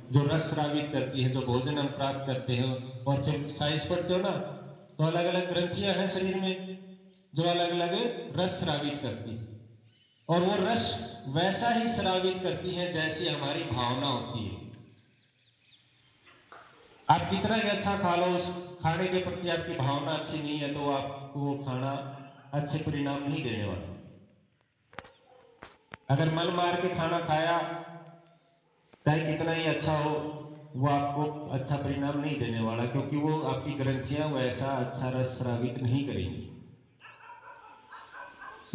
जो रस स्रावित करती है, जो भोजन हम प्राप्त करते हैं। और फिर साइंस पढ़ते हो ना, तो अलग अलग ग्रंथियां हैं शरीर में जो अलग अलग रस स्रावित करती है, और वो रस वैसा ही स्रावित करती है जैसी हमारी भावना होती है। आप कितना ही अच्छा खा लो, उस खाने के प्रति आपकी भावना अच्छी नहीं है तो आपको वो खाना अच्छे परिणाम नहीं देने वाला। अगर मन मार के खाना खाया, चाहे कितना ही अच्छा हो, वो आपको अच्छा परिणाम नहीं देने वाला, क्योंकि वो आपकी ग्रंथियां वैसा अच्छा रस स्रावित नहीं करेंगी।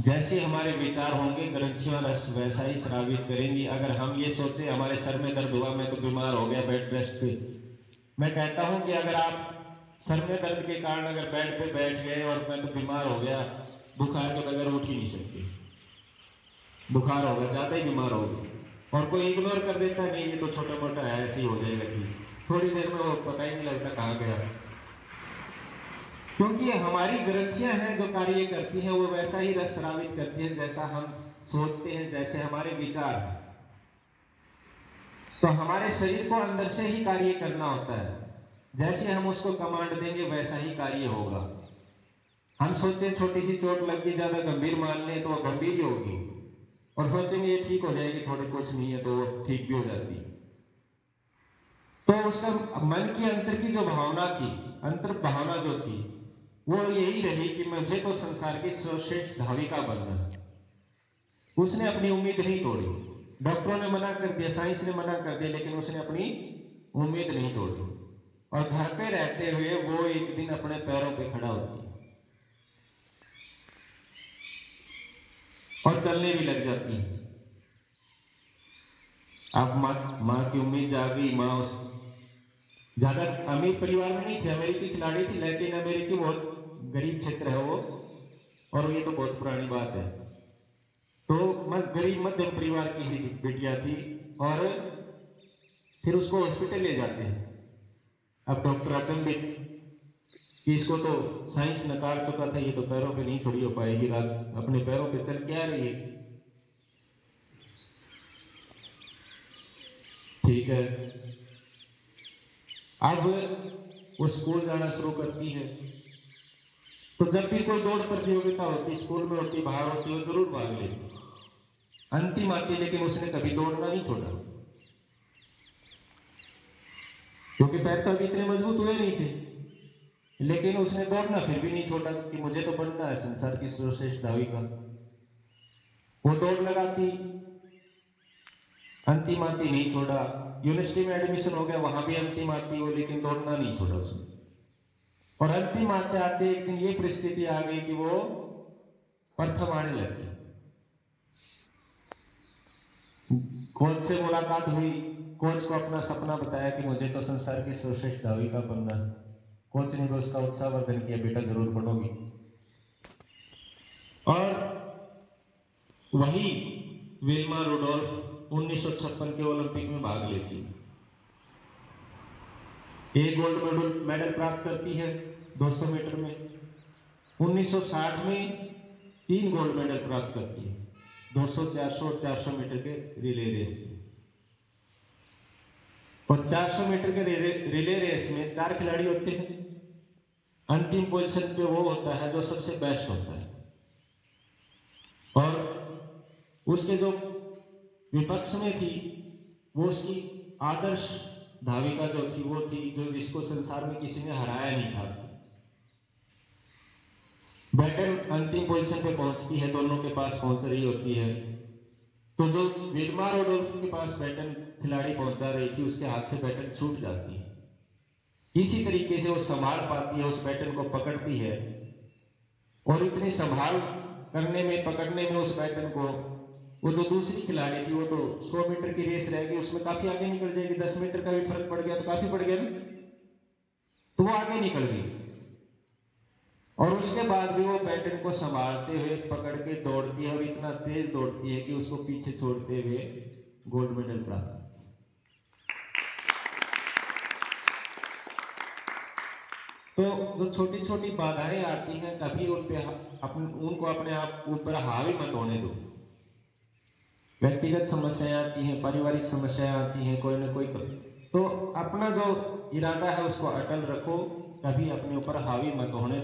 जैसे हमारे विचार होंगे, ग्रंथियां रस वैसा ही स्रावित करेंगी। अगर हम ये सोचे हमारे सर में दर्द हुआ, मैं तो बीमार हो गया, बेड रेस्ट पे, मैं कहता हूं कि अगर आप सर में दर्द के कारण अगर बेड पे बैठ गए और मैं तो बीमार हो गया, बुखार के बगैर उठ ही नहीं सकते, बुखार होगा, ज्यादा ही बीमार होगा। और कोई इग्नोर कर देता, नहीं ये तो छोटा मोटा है, ऐसे ही हो जाएगा, ठीक, थोड़ी देर में वो पता ही नहीं लगता कहाँ गया। क्योंकि हमारी ग्रंथियां हैं जो कार्य करती हैं, वो वैसा ही रस स्रावित करती हैं जैसा हम सोचते हैं, जैसे हमारे विचार हैं। तो हमारे शरीर को अंदर से ही कार्य करना होता है, जैसे हम उसको कमांड देंगे वैसा ही कार्य होगा। हम सोचते हैं छोटी सी चोट लग गई, ज्यादा गंभीर मान लें तो वो गंभीर ही होगी, और सोचेंगे ये ठीक हो जाएगी, थोड़ी कुछ नहीं है, तो वो ठीक भी हो जाती है। तो उसका मन की अंतर की जो भावना थी, अंतर भावना जो थी, वो यही रही कि मुझे तो संसार की सर्वश्रेष्ठ धाविका बनना है। उसने अपनी उम्मीद नहीं तोड़ी। डॉक्टरों ने मना कर दिया, साइंस ने मना कर दिया, लेकिन उसने अपनी उम्मीद नहीं तोड़ी, और घर पे रहते हुए वो एक दिन अपने पैरों पे खड़ा होती है और चलने भी लग जाती है। अब माँ की उम्मीद जाग गई। माँ उस ज्यादा अमीर परिवार में नहीं थी, अमेरिकी खिलाड़ी थी, लैटिन अमेरिकी, बहुत गरीब क्षेत्र है वो, और ये तो बहुत पुरानी बात है। तो गरीब मध्यम परिवार की ही बेटियां थी, और फिर उसको हॉस्पिटल ले जाते हैं। अब डॉक्टर अचंभित कि इसको तो साइंस नकार चुका था, ये तो पैरों पे नहीं खड़ी हो पाएगी, राज अपने पैरों पे चल के आ रही है, ठीक है। अब वो स्कूल जाना शुरू करती है, तो जब भी कोई दौड़ प्रतियोगिता होती, स्कूल में होती, बाहर होती, वो जरूर भाग लेती, अंतिम आती, लेकिन उसने कभी दौड़ना नहीं छोड़ा, क्योंकि पैर तो अभी इतने मजबूत हुए नहीं थे। लेकिन उसने दौड़ना फिर भी नहीं छोड़ा कि मुझे तो बनना है संसार की सर्वश्रेष्ठ धाविका। वो दौड़ लगाती, अंतिम आती, नहीं छोड़ा। यूनिवर्सिटी में एडमिशन हो गया, वहां भी अंतिम आती वो, लेकिन दौड़ना नहीं छोड़ा उसने। और अंतिम आते आते एक दिन ये परिस्थिति आ गई कि वो प्रथम आने लगी। कोच से मुलाकात हुई, कोच को अपना सपना बताया कि मुझे तो संसार की सर्वश्रेष्ठ धाविका बनना है। कोच ने भी उसका उत्साहवर्धन किया, बेटा जरूर बनोगी। और वही विल्मा रुडोल्फ 1956 के ओलंपिक में भाग लेती है, एक गोल्ड मेडल प्राप्त करती है 200 मीटर में। 1960 में 3 गोल्ड मेडल प्राप्त करती है, 200, 400 और 400 मीटर के रिले रेस में। और 400 मीटर के रिले रेस में 4 खिलाड़ी होते हैं, अंतिम पोजीशन पे वो होता है जो सबसे बेस्ट होता है, और उसके जो विपक्ष में थी, वो उसकी आदर्श धाविका जो थी, वो थी जो जिसको संसार में किसी ने हराया नहीं था। बैटन अंतिम पोजीशन पे पहुंचती है, दोनों के पास पहुंच रही होती है, तो जो विल्मा रोडोल्फ के पास बैटन खिलाड़ी पहुंचा रही थी, उसके हाथ से बैटन छूट जाती है। इसी तरीके से वो संभाल पाती है, उस बैटन को पकड़ती है, और इतनी संभाल करने में, पकड़ने में उस बैटन को, वो जो दूसरी खिलाड़ी थी वो तो 100 मीटर की रेस रहेगी, उसमें काफी आगे निकल जाएगी, 10 मीटर का भी फर्क पड़ गया तो काफी पड़ गया ना, तो वो आगे निकल गई। और उसके बाद भी वो बैटन को संभालते हुए पकड़ के दौड़ती है, और इतना तेज दौड़ती है कि उसको पीछे छोड़ते हुए गोल्ड मेडल प्राप्त। तो जो छोटी छोटी बाधाएं आती हैं, कभी उन पे उनको अपने आप ऊपर हावी मत होने दो। व्यक्तिगत समस्याएं आती हैं, पारिवारिक समस्याएं आती हैं, कोई ना कोई तो अपना जो इरादा है उसको अटल रखो, कभी अपने ऊपर हावी मत होने